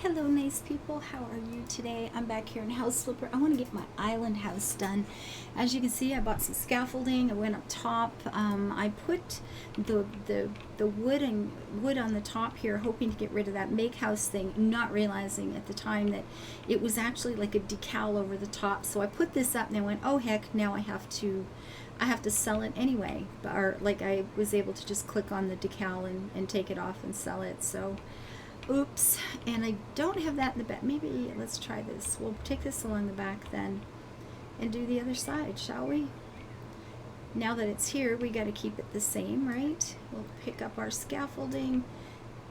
Hello nice people, how are you today? I'm back here in House Flipper. I want to get my island house done. As you can see, I bought some scaffolding. I went up top. I put the wood on the top here, hoping to get rid of that make house thing, not realizing at the time that it was actually like a decal over the top. So I put this up and I went, oh heck, now I have to sell it anyway. Or like I was able to just click on the decal and take it off and sell it. So oops, and I don't have that in the back. Maybe let's try this. We'll take this along the back then and do the other side, shall we? Now that it's here, we got to keep it the same, right? We'll pick up our scaffolding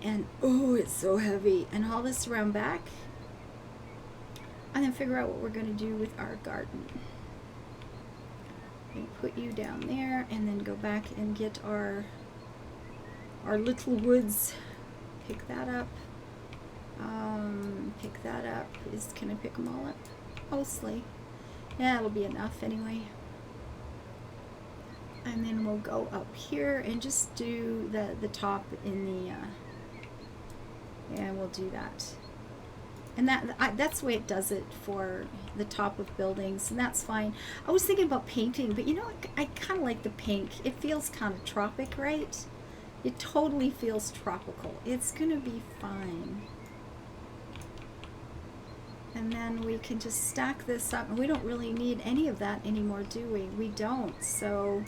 and oh, it's so heavy, and haul this around back and then figure out what we're going to do with our garden. And put you down there and then go back and get our little woods. Pick that up. Pick that up. Can I pick them all up? Mostly. Yeah, it'll be enough anyway. And then we'll go up here and just do the top in the, yeah, we'll do that. And that's the way it does it for the top of buildings, and that's fine. I was thinking about painting, but you know, I kind of like the pink. It feels kind of tropic, right? It totally feels tropical. It's gonna be fine. And then we can just stack this up, and we don't really need any of that anymore, do we? We don't. So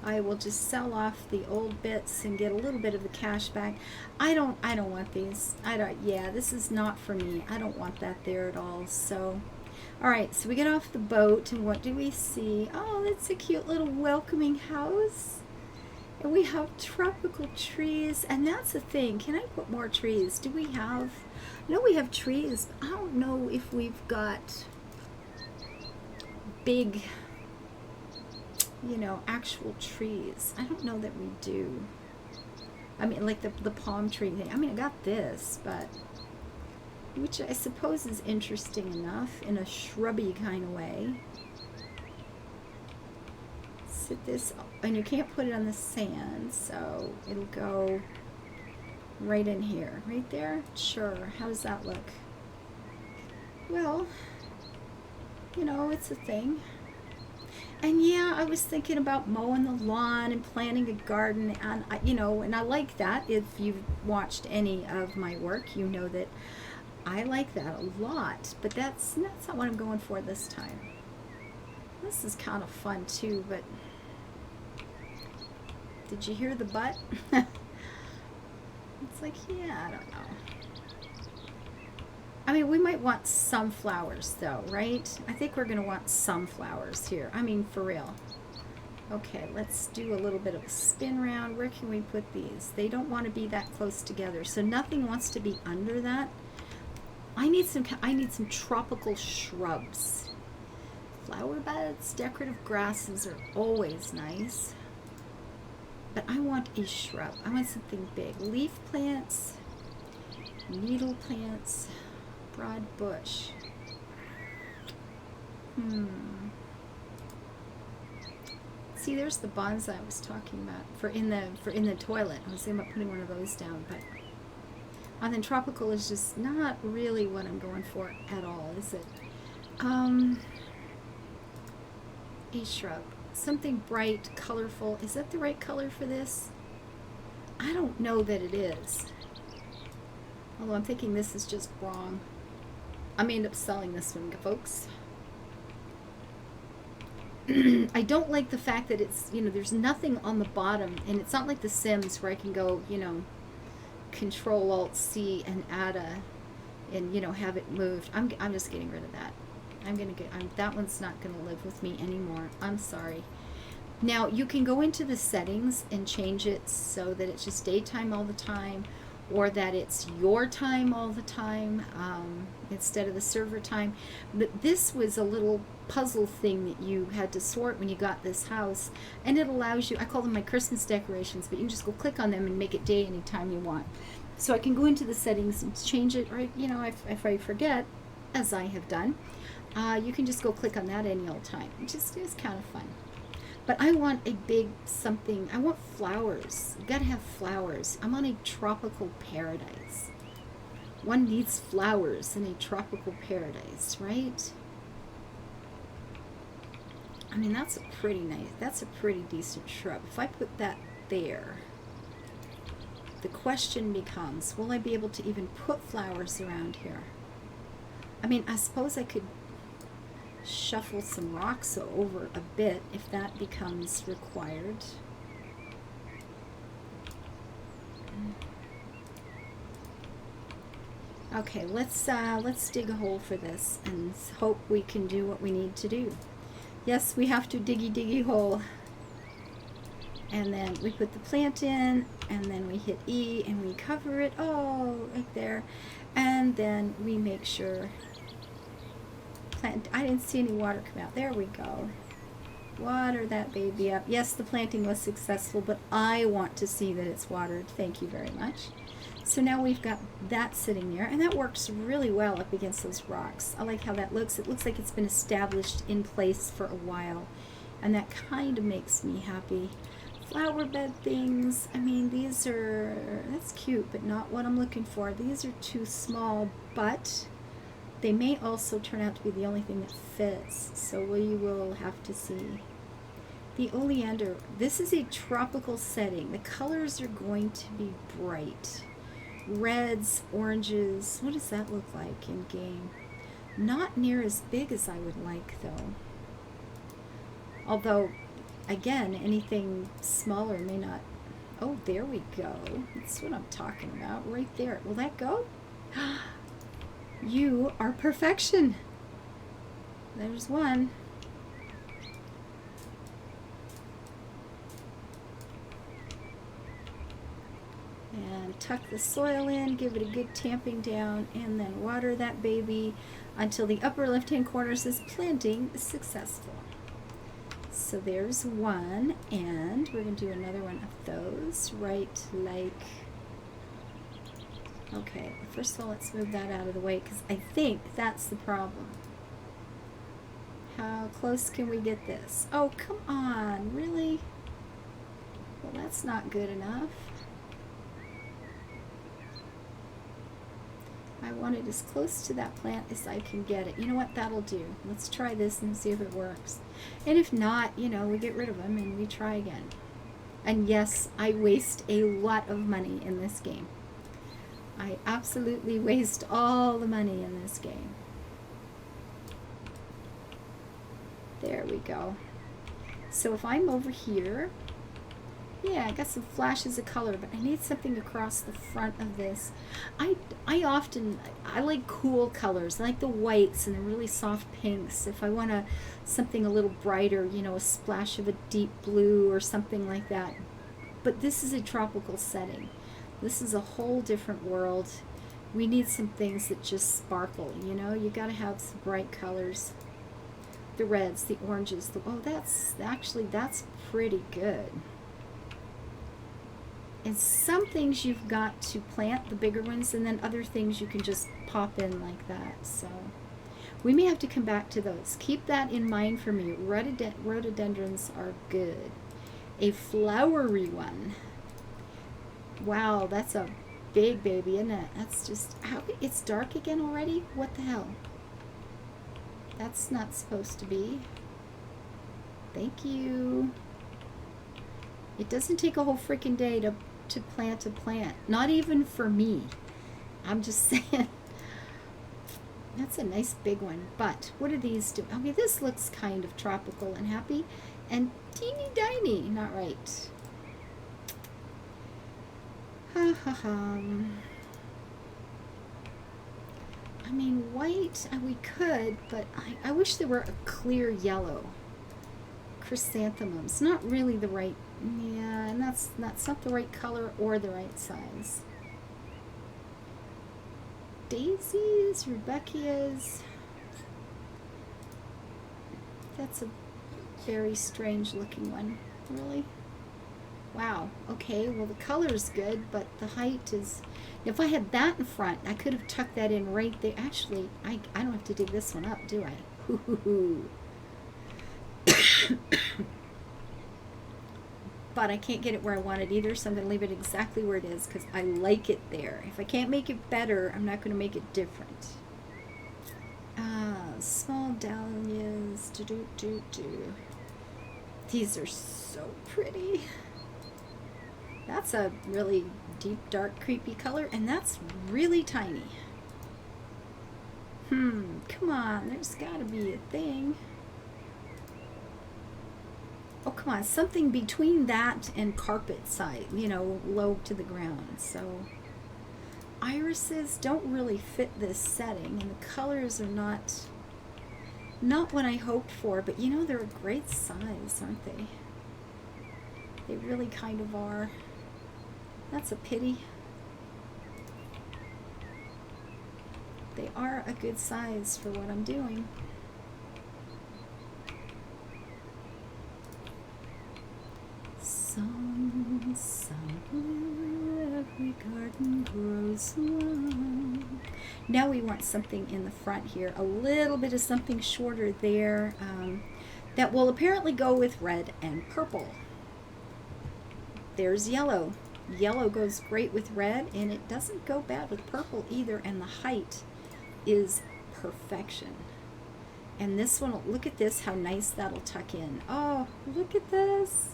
I will just sell off the old bits and get a little bit of the cash back. I don't want these. Yeah, this is not for me. I don't want that there at all. So all right, so we get off the boat, and what do we see? Oh, that's a cute little welcoming house. And we have tropical trees, and that's the thing. Can I put more trees? Do we have? No, we have trees. I don't know if we've got big, you know, actual trees. I don't know that we do. I mean, like the palm tree thing. I mean, I got this, but which I suppose is interesting enough in a shrubby kind of way. Sit this, and you can't put it on the sand, so it'll go right in here, right there. Sure. How does that look? Well, you know, it's a thing. And yeah, I was thinking about mowing the lawn and planting a garden, and you know, and I like that. If you've watched any of my work, you know that I like that a lot. But that's not what I'm going for this time. This is kind of fun too, but did you hear the butt? It's like, yeah, I don't know. I mean, we might want some flowers though, right? I think we're going to want some flowers here. I mean, for real. Okay, let's do a little bit of a spin round. Where can we put these? They don't want to be that close together, so nothing wants to be under that. I need some tropical shrubs. Flower beds, decorative grasses are always nice. But I want a shrub. I want something big. Leaf plants, needle plants, broad bush. See, there's the bonsai I was talking about for in the toilet. I was thinking about putting one of those down, but and then tropical is just not really what I'm going for at all, is it? A shrub. Something bright, colorful. Is that the right color for this? I don't know that it is. Although I'm thinking this is just wrong. I may end up selling this one, folks. I don't like the fact that it's, you know, there's nothing on the bottom, and it's not like The Sims where I can go, you know, Control-Alt-C and add and you know, have it moved. I'm just getting rid of that. That one's not gonna live with me anymore. I'm sorry. Now you can go into the settings and change it so that it's just daytime all the time, or that it's your time all the time instead of the server time. But this was a little puzzle thing that you had to sort when you got this house, and it allows you, I call them my Christmas decorations, but you can just go click on them and make it day anytime you want. So I can go into the settings and change it, or you know, if I forget, as I have done, you can just go click on that any old time. It's kind of fun. But I want a big something. I want flowers. You gotta have flowers. I'm on a tropical paradise. One needs flowers in a tropical paradise, right? I mean, that's a pretty nice, that's a pretty decent shrub. If I put that there, the question becomes, will I be able to even put flowers around here? I mean, I suppose I could shuffle some rocks over a bit if that becomes required. Okay, let's dig a hole for this and hope we can do what we need to do. Yes, we have to diggy hole. And then we put the plant in, and then we hit E and we cover it, oh, right there. And then we make sure, plant, I didn't see any water come out. There we go. Water that baby up. Yes, the planting was successful, but I want to see that it's watered. Thank you very much. So now we've got that sitting there, and that works really well up against those rocks. I like how that looks. It looks like it's been established in place for a while, and that kind of makes me happy. Flower bed things, I mean, these are, that's cute, but not what I'm looking for. These are too small, but they may also turn out to be the only thing that fits, so we will have to see. The oleander, this is a tropical setting. The colors are going to be bright. Reds, oranges, what does that look like in game? Not near as big as I would like, though. Although, again, anything smaller may not. Oh, there we go. That's what I'm talking about right there. Will that go? You are perfection. There's one. And tuck the soil in, give it a good tamping down, and then water that baby until the upper left-hand corner says planting is successful. So there's one, and we're going to do another one of those, right, like, okay, first of all, let's move that out of the way, because I think that's the problem. How close can we get this? Oh, come on, really? Well, that's not good enough. I want it as close to that plant as I can get it. You know what? That'll do. Let's try this and see if it works. And if not, you know, we get rid of them and we try again. And yes, I waste a lot of money in this game. I absolutely waste all the money in this game. There we go. So if I'm over here, yeah, I got some flashes of color, but I need something across the front of this. I like cool colors. I like the whites and the really soft pinks. If I want something a little brighter, you know, a splash of a deep blue or something like that. But this is a tropical setting. This is a whole different world. We need some things that just sparkle, you know? You got to have some bright colors. The reds, the oranges, oh, that's pretty good. And some things you've got to plant, the bigger ones, and then other things you can just pop in like that. So we may have to come back to those. Keep that in mind for me. Rhododendrons are good. A flowery one. Wow, that's a big baby, isn't it? That's just, how, it's dark again already? What the hell? That's not supposed to be. Thank you. It doesn't take a whole freaking day to plant a plant. Not even for me. I'm just saying. That's a nice big one. But what do these do? Okay, this looks kind of tropical and happy. And teeny tiny. Not right. Ha ha ha. I mean, white, we could, but I wish there were a clear yellow. Chrysanthemums. Not really the right, yeah, and that's not the right color or the right size. Daisies, Rudbeckias. That's a very strange looking one. Really? Wow. Okay, well the color's good, but the height is... If I had that in front, I could have tucked that in right there. Actually, I don't have to dig this one up, do I? Hoo-hoo-hoo. but I can't get it where I want it either, so I'm going to leave it exactly where it is because I like it there. If I can't make it better, I'm not going to make it different. Small dahlias. These are so pretty. That's a really deep, dark, creepy color, and that's really tiny. Come on, there's got to be a thing. Oh, come on, something between that and carpet side, you know, low to the ground. So irises don't really fit this setting, and the colors are not what I hoped for, but you know, they're a great size, aren't they? They really kind of are. That's a pity. They are a good size for what I'm doing. Somewhere every garden grows one. Now we want something in the front here, a little bit of something shorter there, that will apparently go with red and purple. There's yellow. Yellow goes great with red, and it doesn't go bad with purple either, and the height is perfection. And this one, look at this, how nice that'll tuck in. Oh, look at this.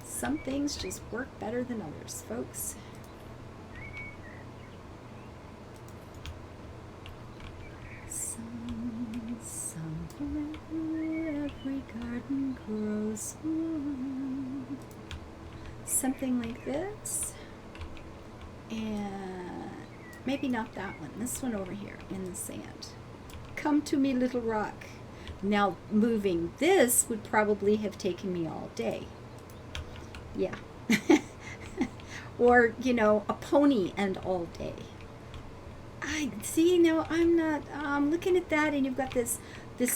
Some things just work better than others, folks. Somewhere every garden grows one. Something like this. And maybe not that one. This one over here in the sand. Come to me, little rock. Now, moving this would probably have taken me all day. Yeah. Or, you know, a pony and all day. I see, no, I'm looking at that, and you've got this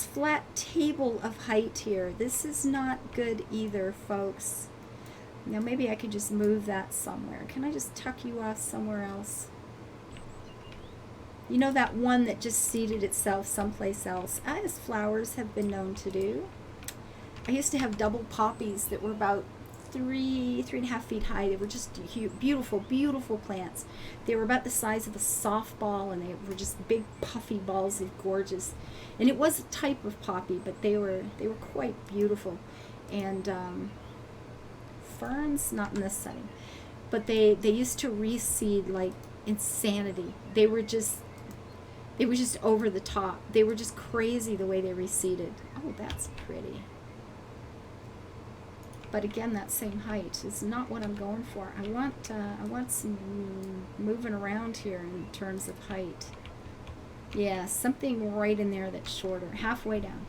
flat table of height here. This is not good either, folks. Now maybe I could just move that somewhere. Can I just tuck you off somewhere else? You know, that one that just seated itself someplace else, as flowers have been known to do. I used to have double poppies that were about 3.5 feet high. They were just beautiful, beautiful plants. They were about the size of a softball, and they were just big puffy balls of gorgeous. And it was a type of poppy, but they were quite beautiful. And ferns, not in this setting, but they used to reseed like insanity. It was just over the top. They were just crazy the way they reseeded. Oh, that's pretty. But again, that same height is not what I'm going for. I want some moving around here in terms of height. Yeah, something right in there that's shorter, halfway down.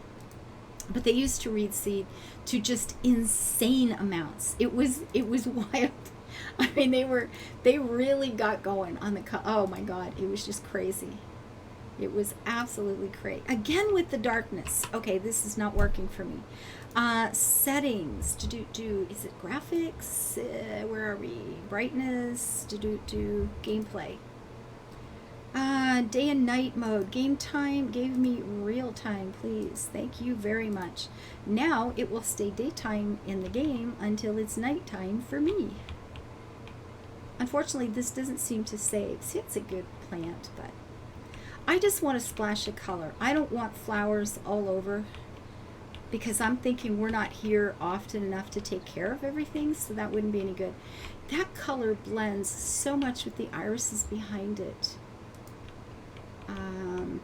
But they used to reseed to just insane amounts. It was wild. I mean, they really got going on the oh my God, it was just crazy. It was absolutely crazy. Again with the darkness. Okay, this is not working for me. Settings. Is it graphics? Where are we? Brightness. Gameplay. Day and night mode. Game time gave me real time, please. Thank you very much. Now it will stay daytime in the game until it's nighttime for me. Unfortunately, this doesn't seem to save. See, it's a good plant, but I just want a splash of color. I don't want flowers all over, because I'm thinking we're not here often enough to take care of everything, so that wouldn't be any good. That color blends so much with the irises behind it.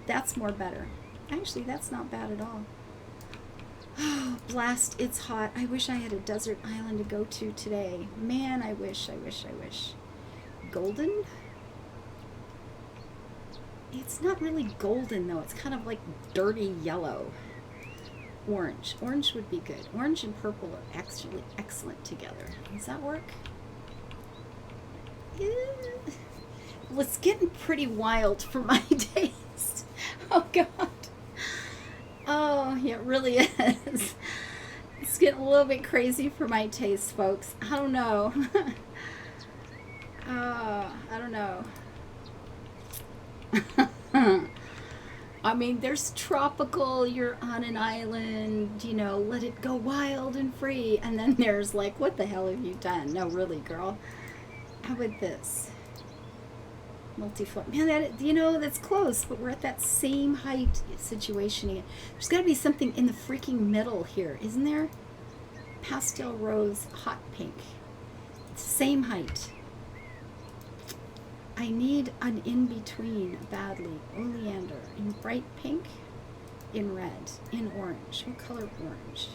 That's more better. Actually, that's not bad at all. Oh, blast, it's hot. I wish I had a desert island to go to today. Man, I wish. Golden? It's not really golden, though. It's kind of like dirty yellow. Orange. Orange would be good. Orange and purple are actually excellent together. Does that work? Yeah. Well, it's getting pretty wild for my taste. Oh, God. Oh, yeah, it really is. It's getting a little bit crazy for my taste, folks. I don't know. I don't know. I mean, there's tropical, you're on an island, you know, let it go wild and free. And then there's like, what the hell have you done? No, really, girl. How about this? Multi-floor. Man, that, you know, that's close, but we're at that same height situation again. There's got to be something in the freaking middle here, isn't there? Pastel rose, hot pink. It's the same height. I need an in-between badly. Oleander in bright pink, in red, in orange. What color orange?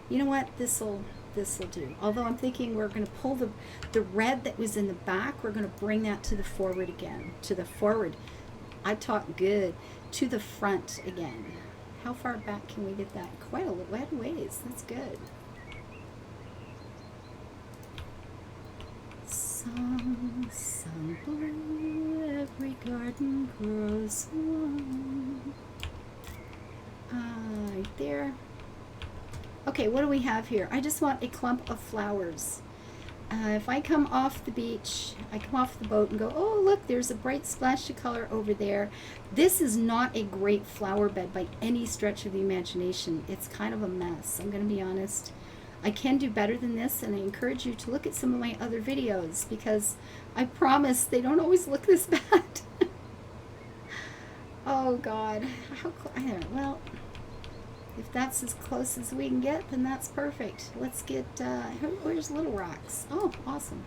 You know what? This'll do. Although I'm thinking we're going to pull the red that was in the back, we're going to bring that to the forward again. To the forward. I talk good. To the front again. How far back can we get that? Quite a ways. That's good. Some blue, every garden grows one. Right there. Okay, what do we have here? I just want a clump of flowers. If I come off the beach, I come off the boat and go, oh, look, there's a bright splash of color over there. This is not a great flower bed by any stretch of the imagination. It's kind of a mess, I'm going to be honest. I can do better than this, and I encourage you to look at some of my other videos because I promise they don't always look this bad. Oh, God. I don't know. Well, if that's as close as we can get, then that's perfect. Let's get, where's Little Rocks? Oh, awesome.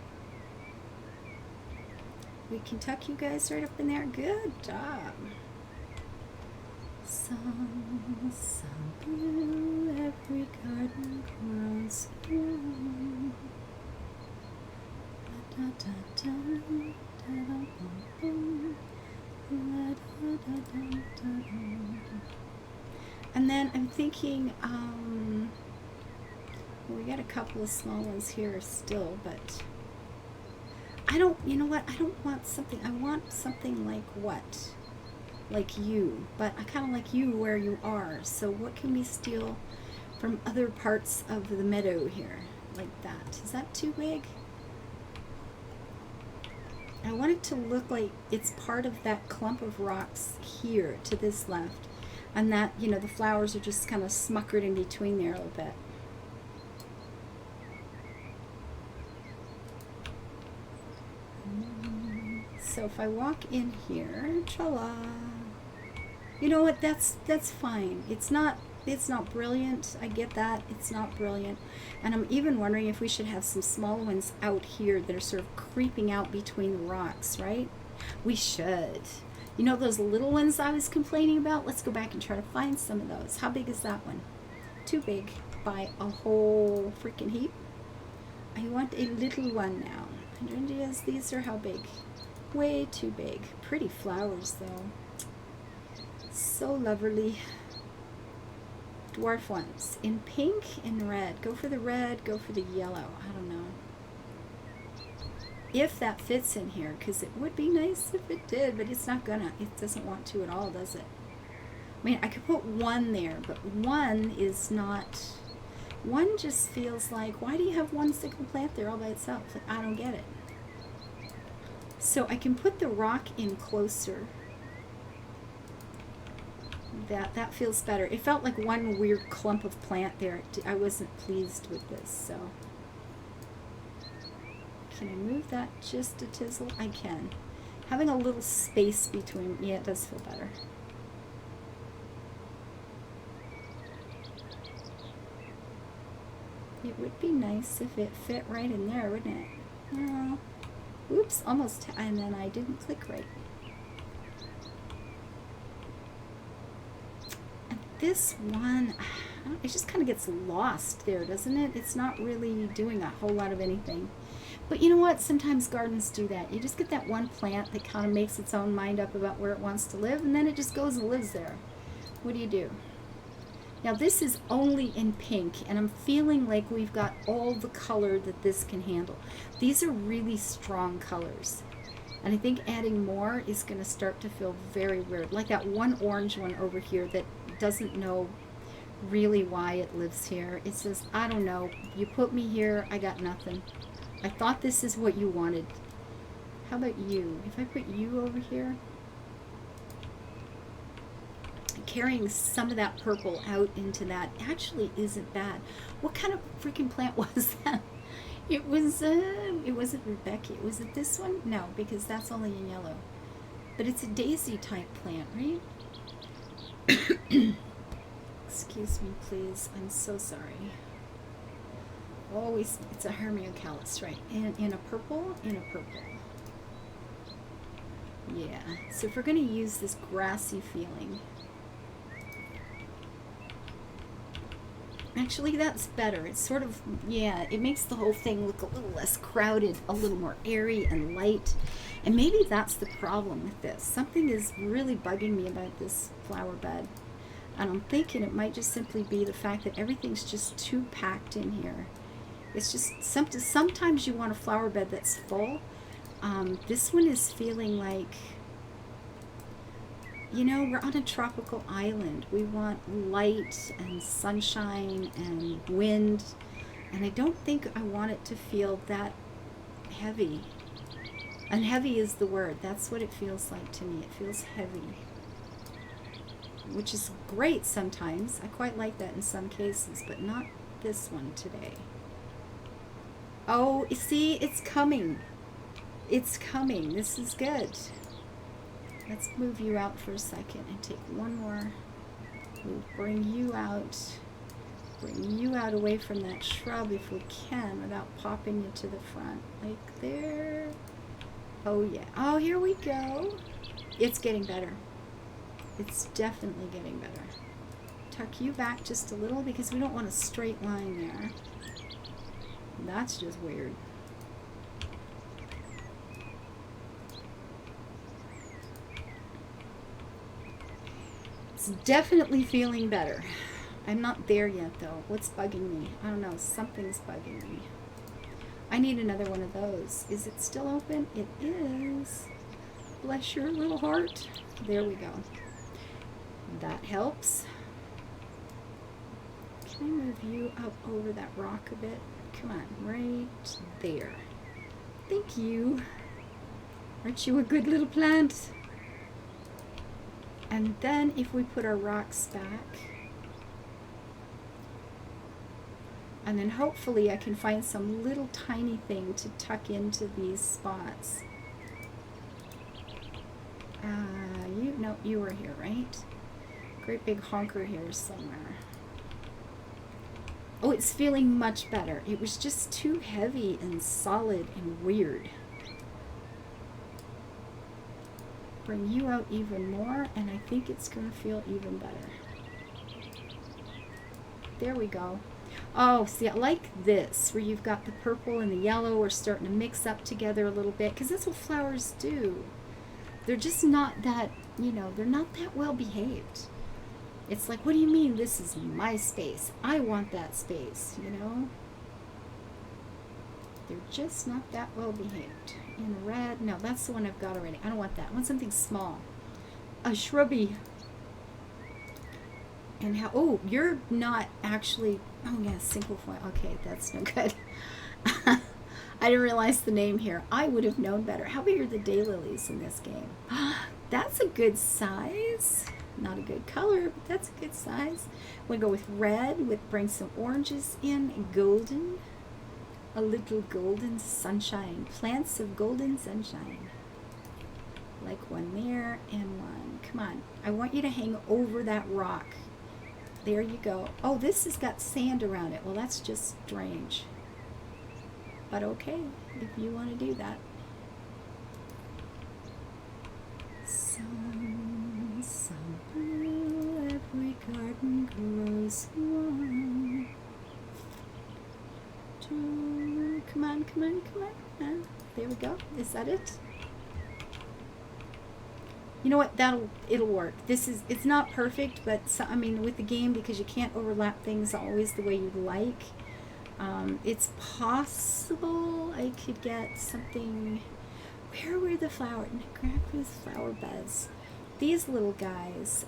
We can tuck you guys right up in there. Good job. Some blue, every garden grows one. Da, da, da, da, da, boom, boom. Da, da, da, da, da. And then I'm thinking, well, we got a couple of small ones here still, but I don't, you know what, I don't want something, I want something like what? Like you, but I kind of like you where you are. So what can we steal from other parts of the meadow here? Like that. Is that too big? I want it to look like it's part of that clump of rocks here to this left. And that, you know, the flowers are just kind of smuckered in between there a little bit. So if I walk in here, tra-la. You know what, that's fine. It's not brilliant. I get that. It's not brilliant. And I'm even wondering if we should have some small ones out here that are sort of creeping out between the rocks, right? We should. You know those little ones I was complaining about? Let's go back and try to find some of those. How big is that one? Too big by a whole freaking heap. I want a little one now. And these are how big? Way too big. Pretty flowers though. So lovely. Dwarf ones in pink and red. Go for the red, go for the yellow. I don't know if that fits in here, because it would be nice if it did, but it's not gonna. It doesn't want to at all, does it? I mean, I could put one there, but one is not. One just feels like, why do you have one single plant there all by itself? Like, I don't get it. So I can put the rock in closer. That feels better. It felt like one weird clump of plant there. I wasn't pleased with this, so. Can I move that just a tizzle? I can. Having a little space between, yeah, it does feel better. It would be nice if it fit right in there, wouldn't it? Oh, oops, almost, and then I didn't click right. And this one, it just kind of gets lost there, doesn't it? It's not really doing a whole lot of anything. But you know what? Sometimes gardens do that. You just get that one plant that kind of makes its own mind up about where it wants to live, and then it just goes and lives there. What do? Now this is only in pink, and I'm feeling like we've got all the color that this can handle. These are really strong colors. And I think adding more is going to start to feel very weird. Like that one orange one over here that doesn't know really why it lives here. It says, I don't know. You put me here, I got nothing. I thought this is what you wanted. How about you? If I put you over here? carrying some of that purple out into that actually isn't bad. What kind of freaking plant was that? It wasn't Rebecca. Was it this one? No, because that's only in yellow. But it's a daisy type plant, right? Excuse me, please. I'm so sorry. Always, it's a Hermiocallis, right? In a purple, Yeah. So if we're going to use this grassy feeling, actually that's better. It's sort of, yeah, it makes the whole thing look a little less crowded, a little more airy and light. And maybe that's the problem with this. Something is really bugging me about this flower bed. And I'm thinking it might just simply be the fact that everything's just too packed in here. It's just sometimes you want a flower bed that's full. This one is feeling like, you know, we're on a tropical island. We want light and sunshine and wind. And I don't think I want it to feel that heavy. And heavy is the word. That's what it feels like to me. It feels heavy. Which is great sometimes. I quite like that in some cases, but not this one today. Oh, see, it's coming. It's coming. This is good. Let's move you out for a second and take one more. We'll bring you out. Bring you out away from that shrub if we can without popping you to the front. Like there. Oh, yeah. Oh, here we go. It's getting better. It's definitely getting better. Tuck you back just a little because we don't want a straight line there. That's just weird. It's definitely feeling better. I'm not there yet though. What's bugging me? I don't know. Something's bugging me. I need another one of those. Is it still open? It is. Bless your little heart. There we go. That helps. Can I move you up over that rock a bit? Come on, right there. Thank you. Aren't you a good little plant? And then if we put our rocks back, and then hopefully I can find some little tiny thing to tuck into these spots. You were here, right? Great big honker here somewhere. Oh, it's feeling much better. It was just too heavy and solid and weird. Bring you out even more, and I think it's going to feel even better. There we go. Oh, see, I like this, where you've got the purple and the yellow are starting to mix up together a little bit, because that's what flowers do. They're just not that, you know, they're not that well behaved. It's like, what do you mean this is my space? I want that space, you know? They're just not that well behaved. In red, no, that's the one I've got already. I don't want that. I want something small. A shrubby. And how, oh, you're not actually, oh yeah, single foil. Okay, that's no good. I didn't realize the name here. I would have known better. How big are the daylilies in this game? That's a good size. Not a good color, but that's a good size. We go with red, bring some oranges in, golden. A little golden sunshine. Plants of golden sunshine. Like one there and one. Come on. I want you to hang over that rock. There you go. Oh, this has got sand around it. Well, that's just strange. But okay, if you want to do that. Every garden grows one. Two. Come on, come on, come on, come on. There we go. Is that it? You know what? It'll work. It's not perfect, but I mean, with the game, because you can't overlap things always the way you'd like. It's possible I could get something. Where were the flower? Grandpa's flower beds. These little guys.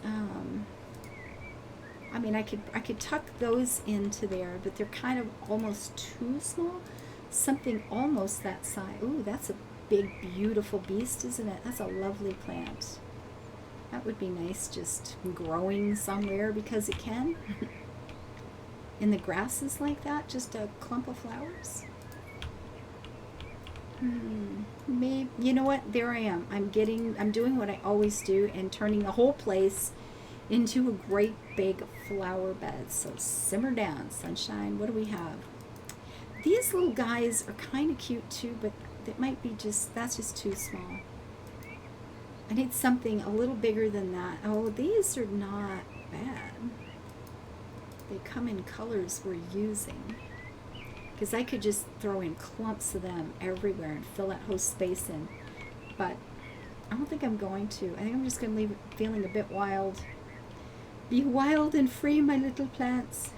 I mean, I could tuck those into there, but they're kind of almost too small. Something almost that size. Ooh, that's a big, beautiful beast, isn't it? That's a lovely plant. That would be nice, just growing somewhere because it can. In the grasses like that, just a clump of flowers. Maybe, you know what? There I am. I'm doing what I always do and turning the whole place into a great big flower bed. So simmer down, sunshine. What do we have? These little guys are kind of cute too, but that might be that's just too small. I need something a little bigger than that. Oh, these are not bad. They come in colors we're using. Because I could just throw in clumps of them everywhere and fill that whole space in. But I don't think I'm going to. I think I'm just going to leave it feeling a bit wild. Be wild and free, my little plants.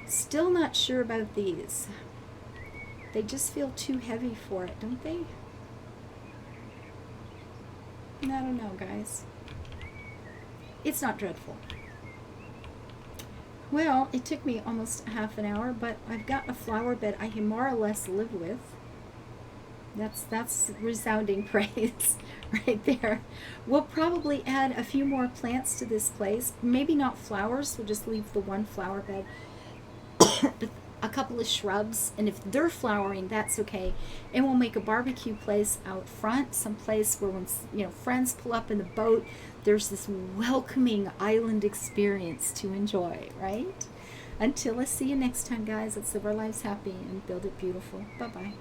Still not sure about these. They just feel too heavy for it, don't they? I don't know, guys. It's not dreadful. Well, it took me almost half an hour, but I've got a flower bed I can more or less live with. That's resounding praise right there. We'll probably add a few more plants to this place. Maybe not flowers, we'll just leave the one flower bed. But a couple of shrubs, and if they're flowering, that's okay. And we'll make a barbecue place out front, some place where when friends pull up in the boat, there's this welcoming island experience to enjoy, right? Until I see you next time, guys, let's live our lives happy and build it beautiful. Bye-bye.